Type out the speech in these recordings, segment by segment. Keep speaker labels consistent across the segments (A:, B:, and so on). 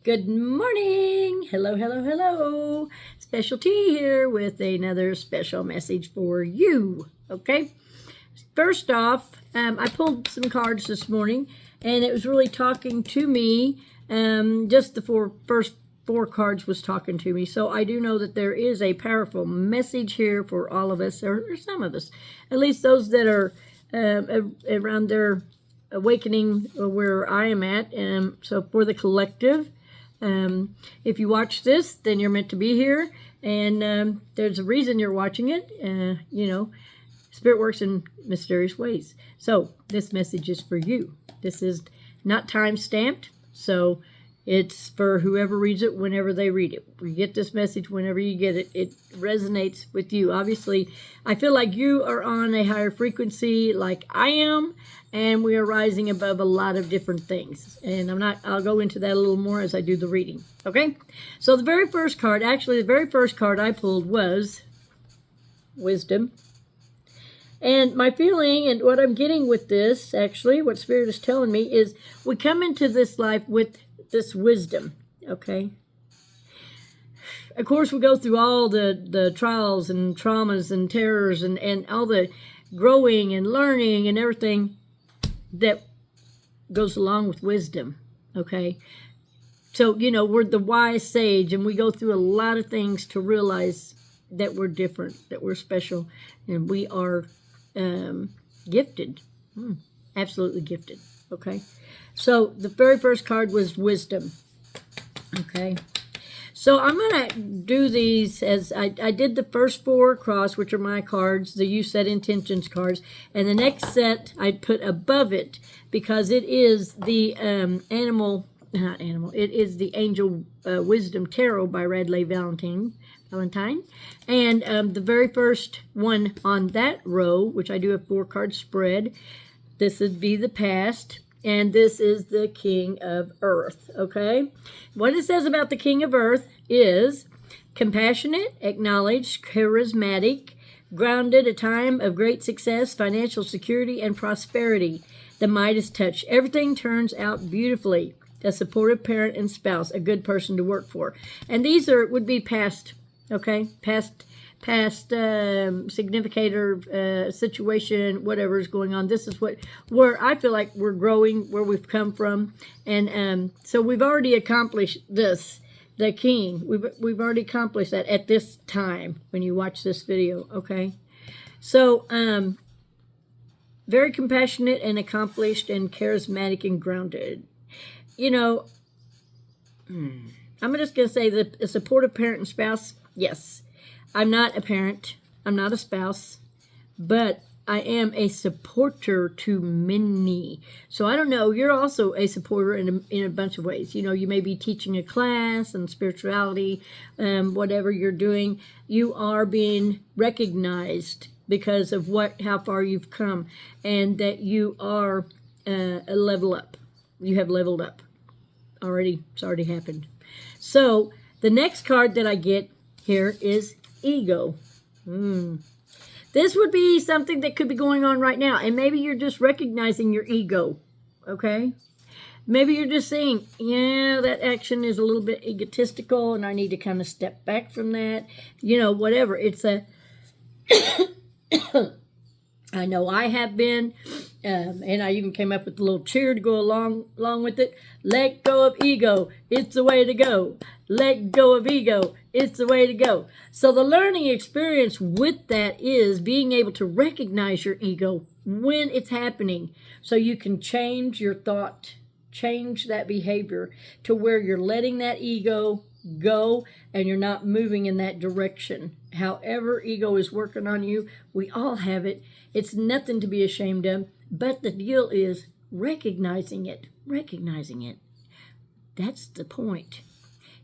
A: Good morning. Hello, hello, hello. Special T here with another special message for you. Okay. First off, I pulled some cards this morning and it was really talking to me. Just the first four cards was talking to me. So I do know that there is a powerful message here for all of us, or some of us, at least those that are around their awakening where I am at. So for the collective, if you watch this, then you're meant to be here, and there's a reason you're watching it. Spirit works in mysterious ways. So this message is for you. This is not time stamped, so it's for whoever reads it whenever they read it. You get this message whenever you get it. It resonates with you. Obviously, I feel like you are on a higher frequency like I am, and we are rising above a lot of different things. And I'll go into that a little more as I do the reading. Okay? So the very first card I pulled was Wisdom. And my feeling and what I'm getting with this, actually, what Spirit is telling me is we come into this life with this wisdom, okay? Of course, we go through all the trials and traumas and terrors and all the growing and learning and everything that goes along with wisdom, okay? So, we're the wise sage, and we go through a lot of things to realize that we're different, that we're special, and we are gifted, absolutely gifted, okay? So the very first card was Wisdom, okay? So I'm going to do these as I did the first four across, which are my cards, the You Set Intentions cards, and the next set I put above it because it is the it is the Angel Wisdom Tarot by Radleigh Valentine. And the very first one on that row, which I do a 4-card spread, this would be the past, and this is the King of Earth, okay? What it says about the King of Earth is compassionate, acknowledged, charismatic, grounded, a time of great success, financial security, and prosperity. The Midas touch. Everything turns out beautifully. A supportive parent and spouse, a good person to work for. And these would be past, okay? Past significator situation, whatever is going on. This is where I feel like we're growing, where we've come from, and so we've already accomplished this. The King, we've already accomplished that at this time when you watch this video. Okay, so very compassionate and accomplished and charismatic and grounded. I'm just gonna say that a supportive parent and spouse. Yes. I'm not a parent, I'm not a spouse, but I am a supporter to many. So I don't know, you're also a supporter in a bunch of ways. You may be teaching a class and spirituality, whatever you're doing. You are being recognized because of how far you've come, and that you are a level up. You have leveled up. It's already happened. So the next card that I get here is Ego. This would be something that could be going on right now, and maybe you're just recognizing your ego, okay? Maybe you're just saying, yeah, that action is a little bit egotistical, and I need to kind of step back from that, whatever. It's I know I have been, and I even came up with a little cheer to go along with it. Let go of ego. It's the way to go. Let go of ego. It's the way to go. So the learning experience with that is being able to recognize your ego when it's happening, so you can change your thought, change that behavior to where you're letting that ego go and you're not moving in that direction. However ego is working on you, we all have it. It's nothing to be ashamed of, but the deal is recognizing it. That's the point.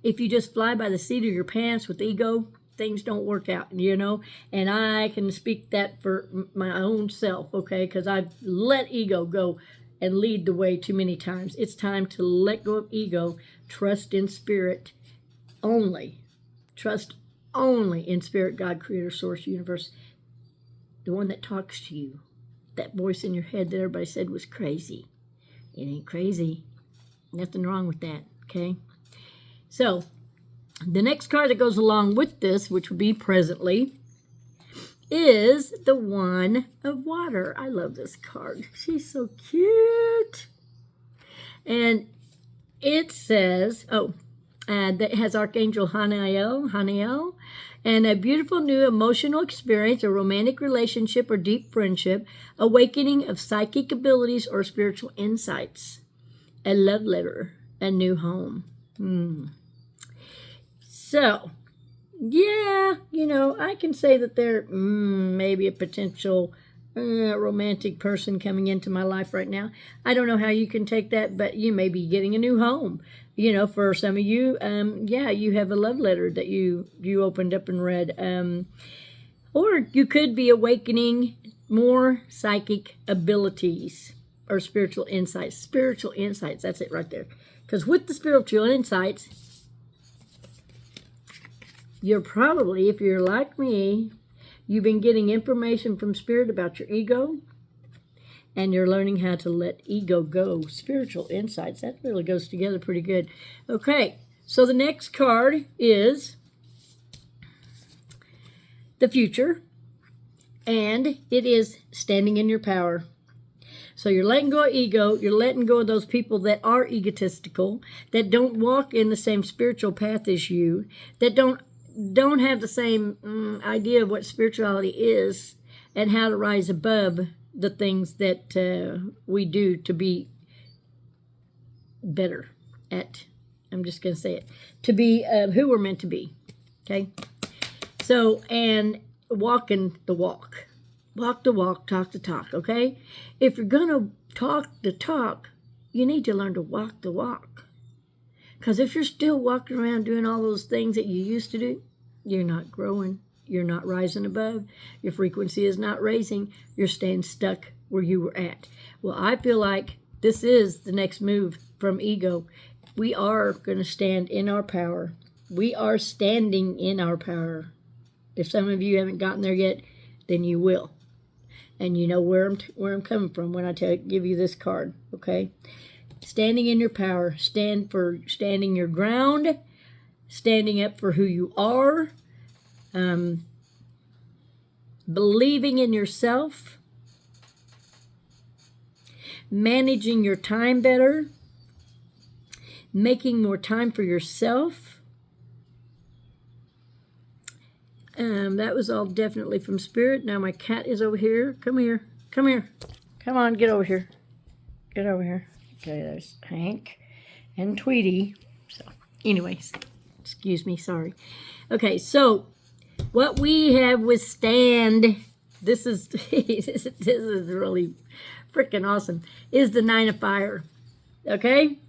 A: If you just fly by the seat of your pants with ego, things don't work out, and I can speak that for my own self, okay, because I've let ego go and lead the way too many times. It's time to let go of ego, trust in spirit only. Trust only in spirit, God, creator, source, universe, the one that talks to you. That voice in your head that everybody said was crazy. It ain't crazy. Nothing wrong with that, okay? So the next card that goes along with this, which would be presently, is the Wand of Water. I love this card. She's so cute. And it says, that has Archangel Haniel, and a beautiful new emotional experience, a romantic relationship or deep friendship, awakening of psychic abilities or spiritual insights, a love letter, a new home. So, yeah, I can say that there maybe a potential romantic person coming into my life right now. I don't know how you can take that, but you may be getting a new home. For some of you, you have a love letter that you opened up and read. Or you could be awakening more psychic abilities or spiritual insights. Spiritual insights, that's it right there. Because with the spiritual insights, you're probably, if you're like me, you've been getting information from Spirit about your ego, and you're learning how to let ego go. Spiritual insights, that really goes together pretty good. Okay, so the next card is the future, and it is standing in your power. So you're letting go of ego, you're letting go of those people that are egotistical, that don't walk in the same spiritual path as you, that don't have the same idea of what spirituality is and how to rise above the things that we do to be better at. I'm just going to say it. To be who we're meant to be. Okay? So, and walking the walk. Walk the walk, talk the talk. Okay? If you're going to talk the talk, you need to learn to walk the walk. Because if you're still walking around doing all those things that you used to do, you're not growing. You're not rising above. Your frequency is not raising. You're staying stuck where you were at. Well, I feel like this is the next move from ego. We are going to stand in our power. We are standing in our power. If some of you haven't gotten there yet, then you will. And you know where I'm coming from when I give you this card, okay? Standing in your power. Standing your ground. Standing up for who you are. Believing in yourself, managing your time better, making more time for yourself. That was all definitely from Spirit. Now my cat is over here. Come here. Come here. Come on, get over here. Get over here. Okay, there's Hank and Tweety. So, anyways, excuse me, sorry. Okay, so what we have with stand, this is really freaking awesome, is the Nine of Fire. Okay?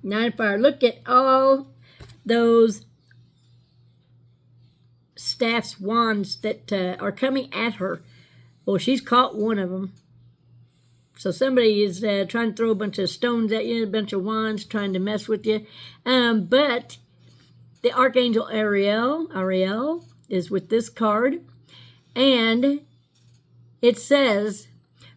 A: Nine of Fire. Look at all those staffs, wands that are coming at her. Well, she's caught one of them. So somebody is trying to throw a bunch of stones at you, a bunch of wands, trying to mess with you. But the Archangel Ariel, is with this card, and it says,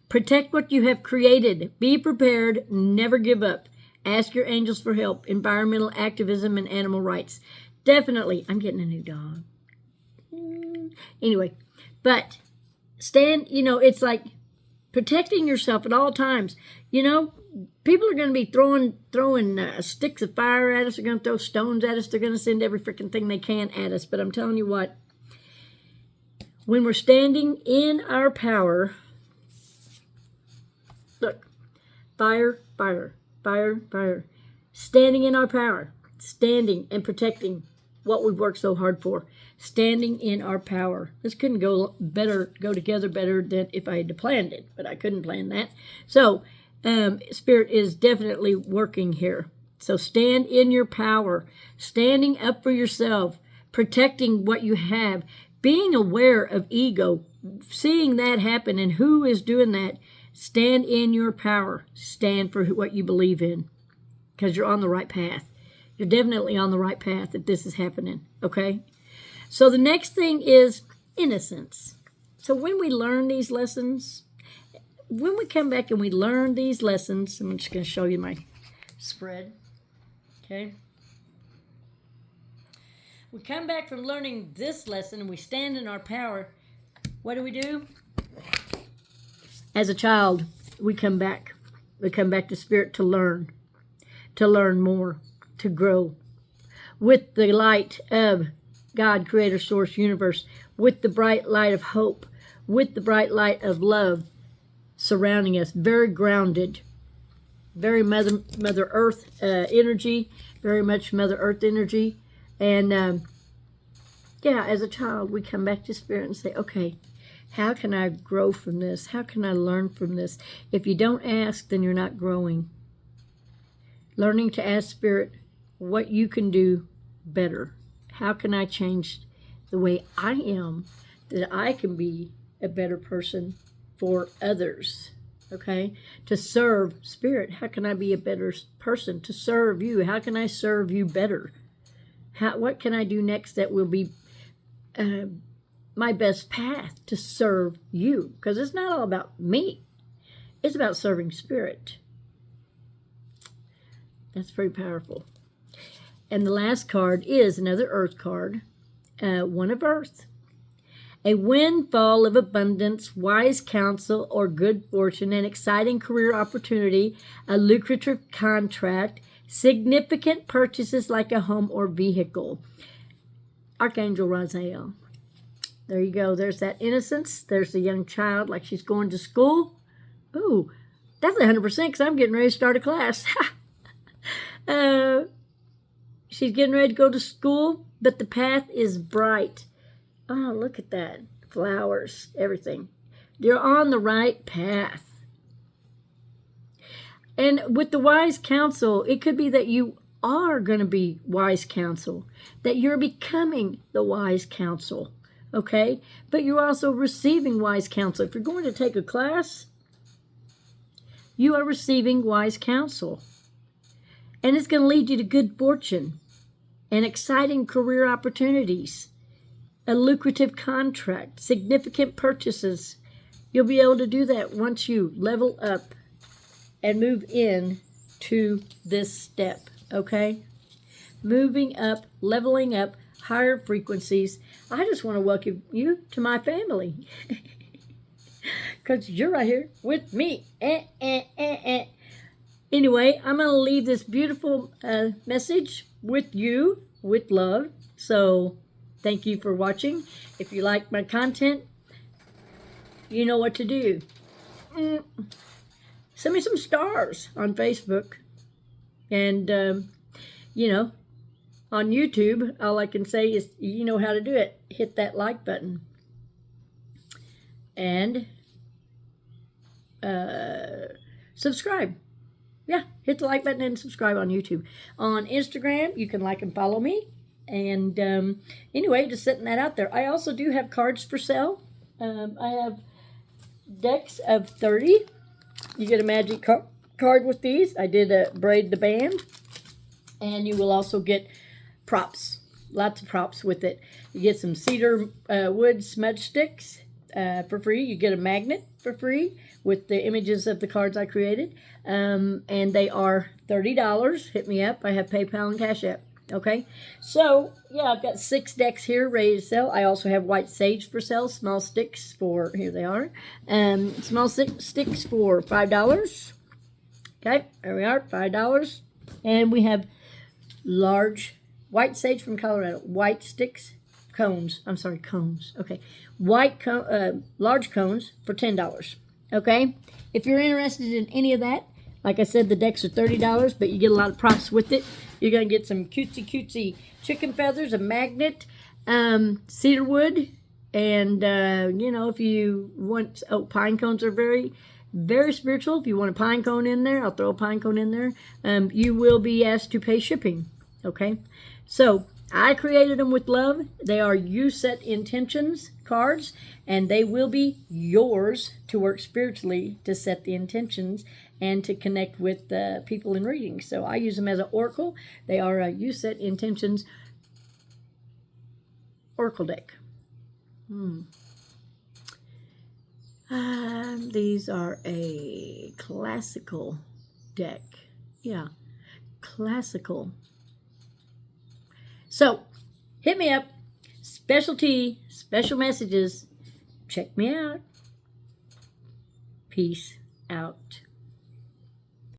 A: protect what you have created, be prepared, never give up, ask your angels for help, environmental activism and animal rights. Definitely, I'm getting a new dog. Anyway, but stand, it's like protecting yourself at all times. People are going to be throwing sticks of fire at us. They're going to throw stones at us. They're going to send every freaking thing they can at us. But I'm telling you what, when we're standing in our power, look, fire, fire, fire, fire. Standing in our power, standing and protecting what we've worked so hard for. Standing in our power. This couldn't go together better than if I had planned it, but I couldn't plan that. So, Spirit is definitely working here. So stand in your power, standing up for yourself, protecting what you have, being aware of ego, seeing that happen and who is doing that. Stand in your power. Stand for what you believe in, because you're on the right path. You're definitely on the right path if this is happening, okay? So the next thing is innocence. So when we learn these lessons, when we come back and we learn these lessons, I'm just going to show you my spread, okay? we come back from learning this lesson and we stand in our power. What do? As a child, we come back. We come back to Spirit to learn more, to grow with the light of God, Creator, Source, Universe, with the bright light of hope, with the bright light of love surrounding us, very grounded, very Mother Earth energy, very much Mother Earth energy. And as a child, we come back to Spirit and say, okay, how can I grow from this? How can I learn from this? If you don't ask, then you're not growing. Learning to ask Spirit what you can do better. How can I change the way I am, that I can be a better person for others? Okay? To serve Spirit. How can I be a better person to serve you? How can I serve you better? What can I do next that will be my best path to serve you? Because it's not all about me. It's about serving Spirit. That's pretty powerful. And the last card is another Earth card, one of Earth. A windfall of abundance, wise counsel, or good fortune, an exciting career opportunity, a lucrative contract, significant purchases like a home or vehicle. Archangel Raziel. There you go. There's that innocence. There's the young child like she's going to school. Ooh, that's 100% because I'm getting ready to start a class. She's getting ready to go to school, but the path is bright. Oh, look at that. Flowers, everything. You're on the right path. And with the wise counsel, it could be that you are going to be wise counsel, that you're becoming the wise counsel, okay? But you're also receiving wise counsel. If you're going to take a class, you are receiving wise counsel. And it's going to lead you to good fortune and exciting career opportunities, a lucrative contract, significant purchases. You'll be able to do that once you level up and move in to this step, okay? Moving up, leveling up, higher frequencies. I just want to welcome you to my family because you're right here with me. Anyway, I'm going to leave this beautiful message with you, with love. So thank you for watching. If you like my content, you know what to do. Send me some stars on Facebook. And, on YouTube, all I can say is, you know how to do it. Hit that like button. And subscribe. Yeah, hit the like button and subscribe on YouTube. On Instagram, you can like and follow me. And anyway, just setting that out there. I also do have cards for sale. I have decks of 30. You get a magic card with these. I did braid the band. And you will also get props. Lots of props with it. You get some cedar wood smudge sticks for free. You get a magnet for free with the images of the cards I created. And they are $30. Hit me up. I have PayPal and Cash App. Okay, so yeah, I've got 6 decks here ready to sell. I also have white sage for sale, small sticks for, here they are, small sticks for $5. Okay, there we are, $5. And we have large white sage from Colorado, white sticks, cones, okay, large cones for $10. Okay, if you're interested in any of that, like I said, the decks are $30, but you get a lot of props with it. You're going to get some cutesy chicken feathers, a magnet, cedar wood, and, if you want, pine cones are very, very spiritual. If you want a pine cone in there, I'll throw a pine cone in there. You will be asked to pay shipping, okay? So, I created them with love. They are You Set Intentions cards, and they will be yours to work spiritually to set the intentions and to connect with people in readings. So I use them as an oracle. They are a You Set Intentions oracle deck. These are a classical deck. Yeah, classical. So hit me up. Special tea, special messages. Check me out. Peace out.